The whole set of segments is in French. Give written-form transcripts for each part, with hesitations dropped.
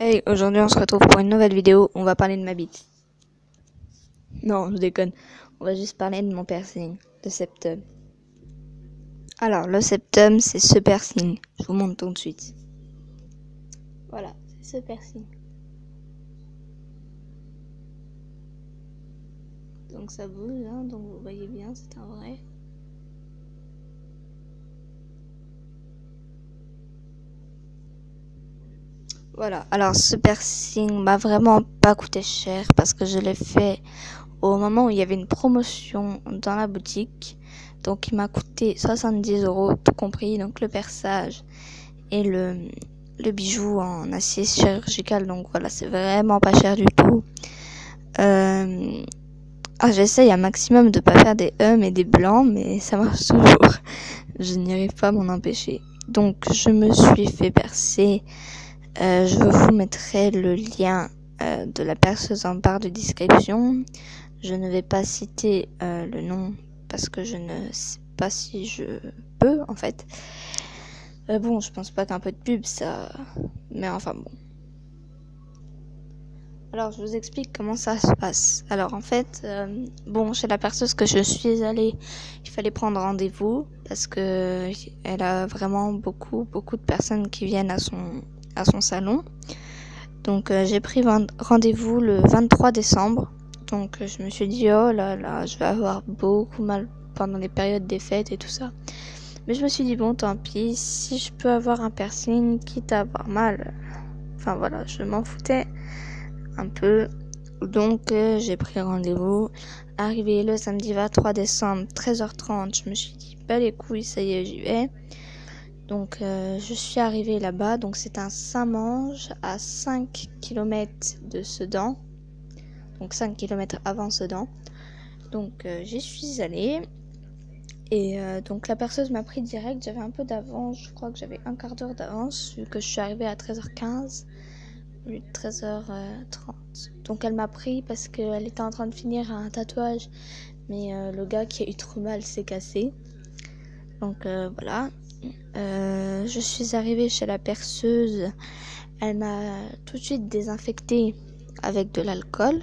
Hey, aujourd'hui on se retrouve pour une nouvelle vidéo, on va parler de ma bite. Non, je déconne, on va juste parler de mon piercing, le septum. Alors, le septum, c'est ce piercing, je vous montre tout de suite. Voilà, c'est ce piercing. Donc ça bouge, hein, donc vous voyez bien, c'est un vrai. Voilà, alors ce piercing m'a vraiment pas coûté cher parce que je l'ai fait au moment où il y avait une promotion dans la boutique. Donc il m'a coûté 70 € tout compris, donc le perçage et le bijou en acier chirurgical. Donc voilà, c'est vraiment pas cher du tout. J'essaye un maximum de pas faire des et des blancs, mais ça marche toujours. Je n'y arrive pas à m'en empêcher. Donc je me suis fait percer. Je vous mettrai le lien de la perceuse en barre de description. Je ne vais pas citer le nom parce que je ne sais pas si je peux en fait. Bon, je pense pas qu'un peu de pub ça... Mais enfin bon. Alors je vous explique comment ça se passe. Alors en fait, bon, chez la perceuse que je suis allée, il fallait prendre rendez-vous parce que elle a vraiment beaucoup de personnes qui viennent à son salon. Donc j'ai pris rendez-vous le 23 décembre. Donc je me suis dit oh là là, je vais avoir beaucoup mal pendant les périodes des fêtes et tout ça. Mais je me suis dit bon tant pis, si je peux avoir un piercing quitte à avoir mal. Enfin voilà, je m'en foutais un peu. Donc j'ai pris rendez-vous. Arrivé le samedi 23 décembre, 13h30, je me suis dit bah les couilles, ça y est, j'y vais. Donc je suis arrivée là-bas, donc c'est un Saint-Mange à 5 km de Sedan. Donc 5 km avant Sedan. Donc j'y suis allée. Et donc la perceuse m'a pris direct, j'avais un peu d'avance, je crois que j'avais un quart d'heure d'avance, vu que je suis arrivée à 13h15, 13h30. Donc elle m'a pris parce qu'elle était en train de finir un tatouage, mais le gars qui a eu trop mal s'est cassé. Donc voilà. Je suis arrivée chez la perceuse, elle m'a tout de suite désinfectée avec de l'alcool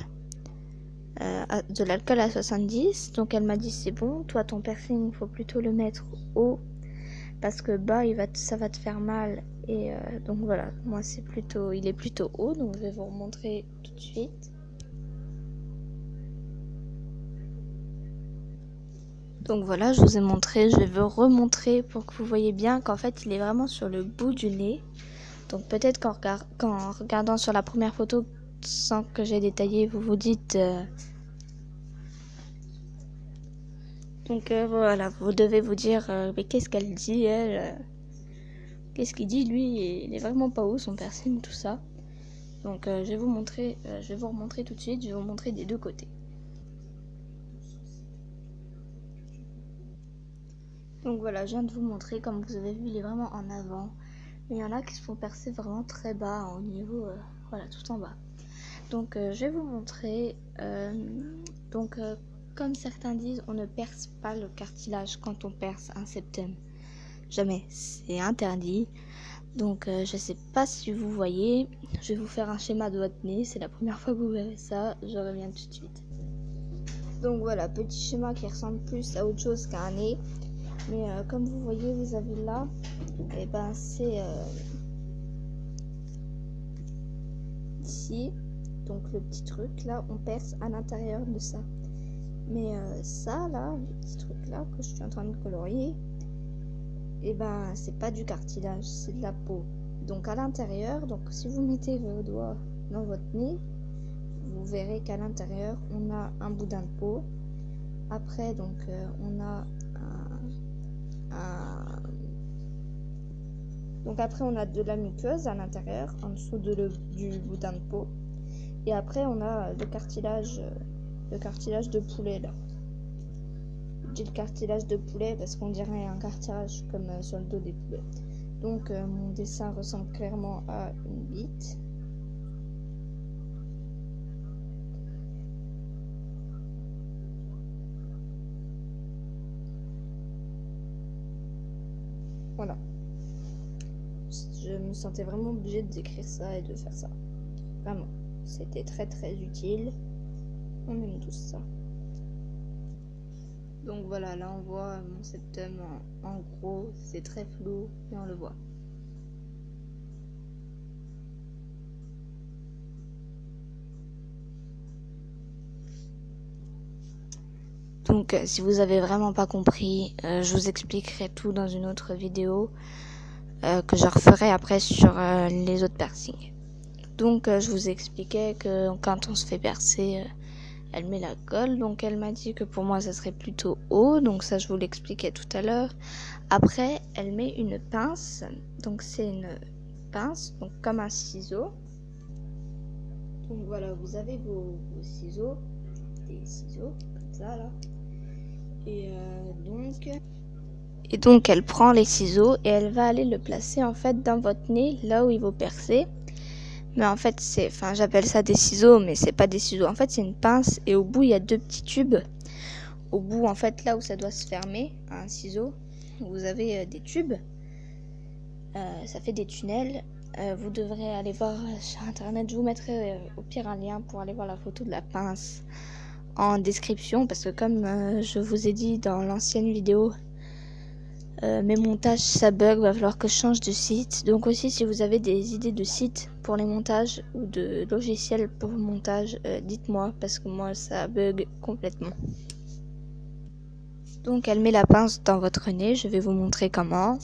à 70. Donc elle m'a dit c'est bon, toi ton piercing il faut plutôt le mettre haut parce que bas ça va te faire mal. Et donc voilà, moi il est plutôt haut, donc je vais vous remontrer tout de suite. Donc voilà, je vous ai montré, je vais vous remontrer pour que vous voyez bien qu'en fait il est vraiment sur le bout du nez. Donc peut-être qu'en regardant sur la première photo sans que j'ai détaillé, vous vous dites donc voilà, vous devez vous dire mais qu'est-ce qu'elle dit elle qu'est-ce qu'il dit lui, il est vraiment pas haut son piercing, tout ça. Donc je vais vous remontrer tout de suite, je vais vous montrer des deux côtés. Donc voilà, je viens de vous montrer, comme vous avez vu, il est vraiment en avant. Mais il y en a qui se font percer vraiment très bas, au niveau, voilà, tout en bas. Donc je vais vous montrer, comme certains disent, on ne perce pas le cartilage quand on perce un septum. Jamais, c'est interdit. Donc je sais pas si vous voyez, je vais vous faire un schéma de votre nez, c'est la première fois que vous verrez ça, je reviens tout de suite. Donc voilà, petit schéma qui ressemble plus à autre chose qu'à un nez. Mais comme vous voyez, vous avez là, et ben c'est ici, donc le petit truc là, on perce à l'intérieur de ça. Mais ça là, le petit truc là que je suis en train de colorier, et ben c'est pas du cartilage, c'est de la peau. Donc à l'intérieur, donc si vous mettez vos doigts dans votre nez, vous verrez qu'à l'intérieur on a un boudin de peau. Après donc on a donc après on a de la muqueuse à l'intérieur, en dessous du boudin de peau. Et après on a le cartilage de poulet là. Je dis le cartilage de poulet parce qu'on dirait un cartilage comme sur le dos des poulets. Donc mon dessin ressemble clairement à une bite. Voilà. Je me sentais vraiment obligée d'écrire ça et de faire ça. Vraiment, c'était très très utile. On aime tous ça. Donc voilà, là on voit mon septum en gros, c'est très flou, mais on le voit. Donc si vous avez vraiment pas compris, je vous expliquerai tout dans une autre vidéo que je referai après sur les autres piercings. Donc je vous expliquais que quand on se fait percer, elle met la colle. Donc elle m'a dit que pour moi ça serait plutôt haut, donc ça je vous l'expliquais tout à l'heure. Après elle met une pince, donc c'est une pince, donc comme un ciseau. Donc voilà, vous avez vos ciseaux, des ciseaux comme ça là. Et donc elle prend les ciseaux et elle va aller le placer en fait dans votre nez, là où il va percer. Mais en fait j'appelle ça des ciseaux, mais c'est pas des ciseaux. En fait c'est une pince et au bout il y a 2 petits tubes. Au bout en fait là où ça doit se fermer, un ciseau, vous avez des tubes. Ça fait des tunnels. Vous devrez aller voir sur internet. Je vous mettrai au pire un lien pour aller voir la photo de la pince en description, parce que comme je vous ai dit dans l'ancienne vidéo, mes montages ça bug, va falloir que je change de site. Donc aussi si vous avez des idées de sites pour les montages ou de logiciels pour le montage, dites-moi, parce que moi ça bug complètement. Donc elle met la pince dans votre nez, je vais vous montrer comment.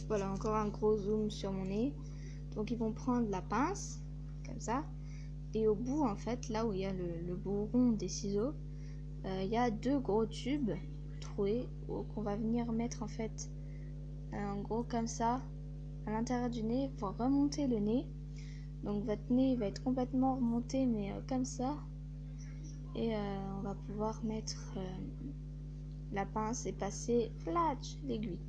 Voilà, encore un gros zoom sur mon nez. Donc ils vont prendre la pince comme ça. Et au bout, en fait, là où il y a le bout rond des ciseaux, il y a 2 gros tubes troués qu'on va venir mettre en fait en gros comme ça à l'intérieur du nez pour remonter le nez. Donc votre nez va être complètement remonté, mais comme ça. Et on va pouvoir mettre la pince et passer flatch l'aiguille.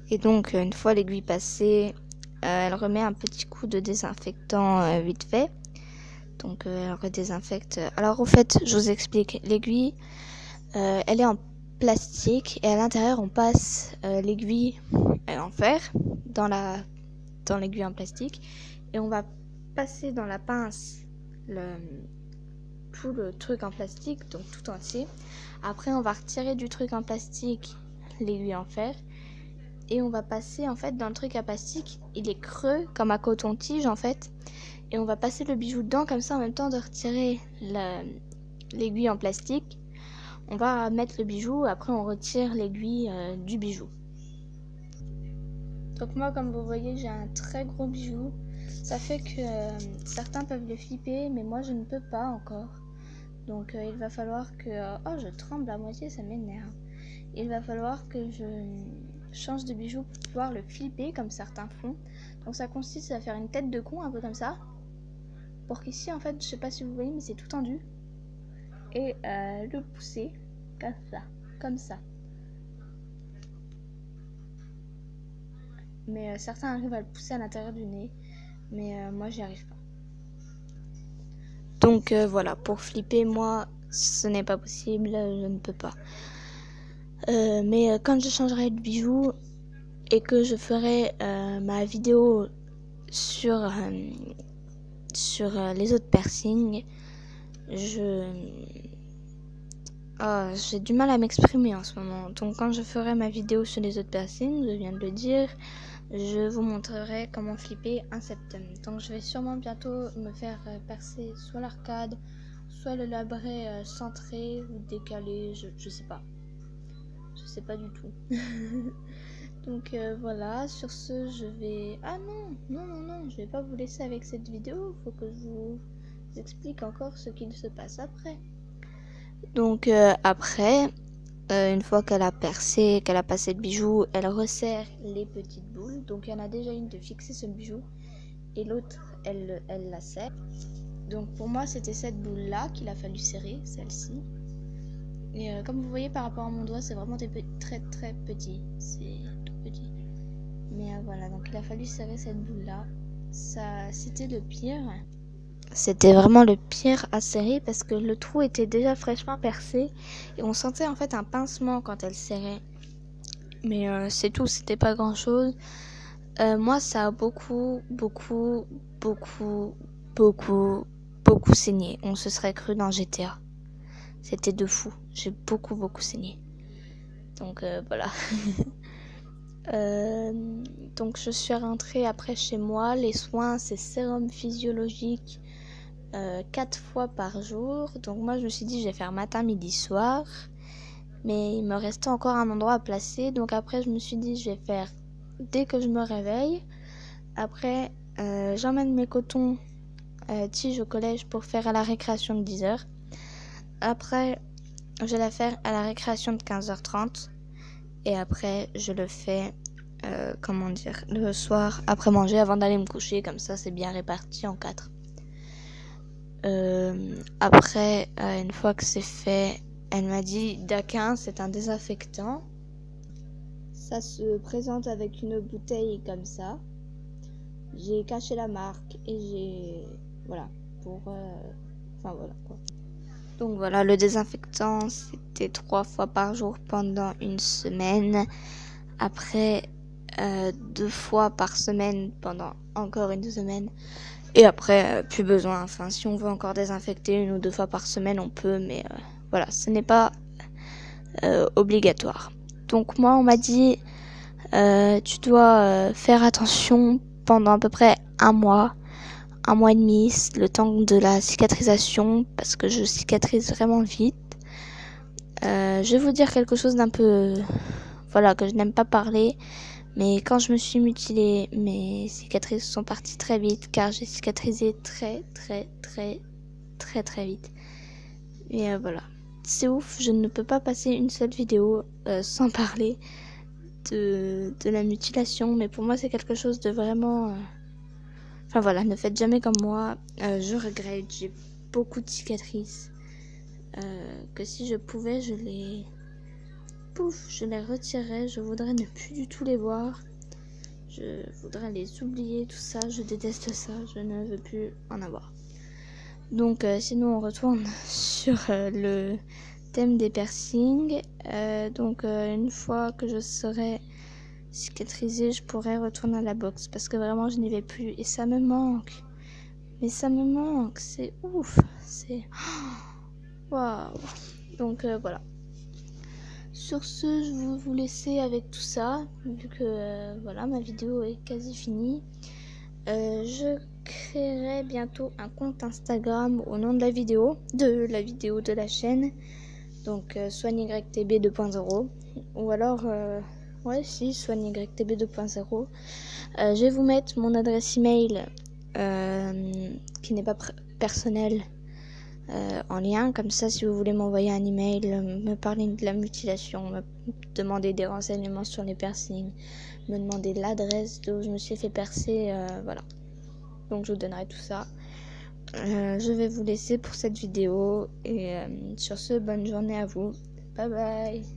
Et donc une fois l'aiguille passée, elle remet un petit coup de désinfectant vite fait. Donc elle redésinfecte. Alors au fait, je vous explique. L'aiguille, elle est en plastique et à l'intérieur on passe l'aiguille en fer dans l'aiguille en plastique et on va passer dans la pince tout le truc en plastique, donc tout entier. Après on va retirer du truc en plastique l'aiguille en fer. Et on va passer en fait dans le truc à plastique, il est creux comme un coton-tige en fait. Et on va passer le bijou dedans comme ça en même temps de retirer l'aiguille en plastique. On va mettre le bijou, après on retire l'aiguille du bijou. Donc moi comme vous voyez j'ai un très gros bijou. Ça fait que certains peuvent le flipper mais moi je ne peux pas encore. Donc il va falloir que... oh je tremble à moitié, ça m'énerve. Il va falloir que je change de bijou pour pouvoir le flipper comme certains font. Donc ça consiste à faire une tête de con un peu comme ça. Pour qu'ici en fait, je sais pas si vous voyez mais c'est tout tendu. Et le pousser comme ça, comme ça. Mais certains arrivent à le pousser à l'intérieur du nez. Mais moi j'y arrive pas. Donc voilà, pour flipper moi ce n'est pas possible, je ne peux pas. Mais quand je changerai de bijou et que je ferai ma vidéo sur les autres piercings, j'ai du mal à m'exprimer en ce moment. Donc quand je ferai ma vidéo sur les autres piercings, je viens de le dire, je vous montrerai comment flipper un septum. Donc je vais sûrement bientôt me faire percer soit l'arcade, soit le labret centré ou décalé, je sais pas. Je sais pas du tout. Donc voilà, sur ce je vais... Ah non, je vais pas vous laisser avec cette vidéo. Faut que je vous explique encore ce qu'il se passe après. Donc après, une fois qu'elle a percé, qu'elle a passé le bijou, elle resserre les petites boules. Donc il y en a déjà une de fixer ce bijou et l'autre elle la serre. Donc pour moi c'était cette boule là qu'il a fallu serrer, celle-ci. Et comme vous voyez par rapport à mon doigt, c'est vraiment très très petit. C'est tout petit. Mais voilà, donc il a fallu serrer cette boule là. Ça, c'était le pire. C'était vraiment le pire à serrer parce que le trou était déjà fraîchement percé. Et on sentait en fait un pincement quand elle serrait. Mais c'est tout, c'était pas grand chose. Moi, ça a beaucoup saigné. On se serait cru dans GTA. C'était de fou. J'ai beaucoup saigné. Donc voilà. Donc je suis rentrée après chez moi. Les soins, c'est sérum physiologique 4 fois par jour. Donc moi, je me suis dit, je vais faire matin, midi, soir. Mais il me restait encore un endroit à placer. Donc après, je me suis dit, je vais faire dès que je me réveille. Après, j'emmène mes cotons tiges au collège pour faire à la récréation de 10h. Après, je vais la faire à la récréation de 15h30. Et après, je le fais, le soir, après manger, avant d'aller me coucher. Comme ça, c'est bien réparti en 4. Après, une fois que c'est fait, elle m'a dit Daquin, c'est un désinfectant. Ça se présente avec une bouteille comme ça. J'ai caché la marque et j'ai... Voilà. Voilà quoi. Donc voilà, le désinfectant, c'était 3 fois par jour pendant une semaine. Après, 2 fois par semaine pendant encore une semaine. Et après, plus besoin. Enfin, si on veut encore désinfecter 1 ou 2 fois par semaine, on peut. Mais voilà, ce n'est pas obligatoire. Donc moi, on m'a dit, tu dois faire attention pendant à peu près 1 mois et demi, le temps de la cicatrisation, parce que je cicatrise vraiment vite. Je vais vous dire quelque chose d'un peu... Voilà, que je n'aime pas parler. Mais quand je me suis mutilée, mes cicatrices sont parties très vite, car j'ai cicatrisé très vite. Et voilà. C'est ouf, je ne peux pas passer une seule vidéo sans parler de la mutilation. Mais pour moi, c'est quelque chose de vraiment... Enfin voilà, ne faites jamais comme moi. Je regrette, j'ai beaucoup de cicatrices. Que si je pouvais, je les retirerais. Je voudrais ne plus du tout les voir. Je voudrais les oublier, tout ça. Je déteste ça. Je ne veux plus en avoir. Donc sinon, on retourne sur le thème des piercings. Donc une fois que je serai cicatrisée, je pourrais retourner à la boxe. Parce que vraiment, je n'y vais plus. Et ça me manque. Mais ça me manque. C'est ouf. C'est... Waouh. Donc voilà. Sur ce, je vais vous laisser avec tout ça, vu que voilà, ma vidéo est quasi finie. Je créerai bientôt un compte Instagram au nom de la vidéo de la chaîne. Donc SoigneYTB 2.0. Ou alors, SoigneYTB 2.0. Je vais vous mettre mon adresse email qui n'est pas personnelle. En lien, comme ça si vous voulez m'envoyer un email, me parler de la mutilation, me demander des renseignements sur les piercings, me demander l'adresse d'où je me suis fait percer, voilà. Donc je vous donnerai tout ça. Je vais vous laisser pour cette vidéo et sur ce, bonne journée à vous. Bye bye.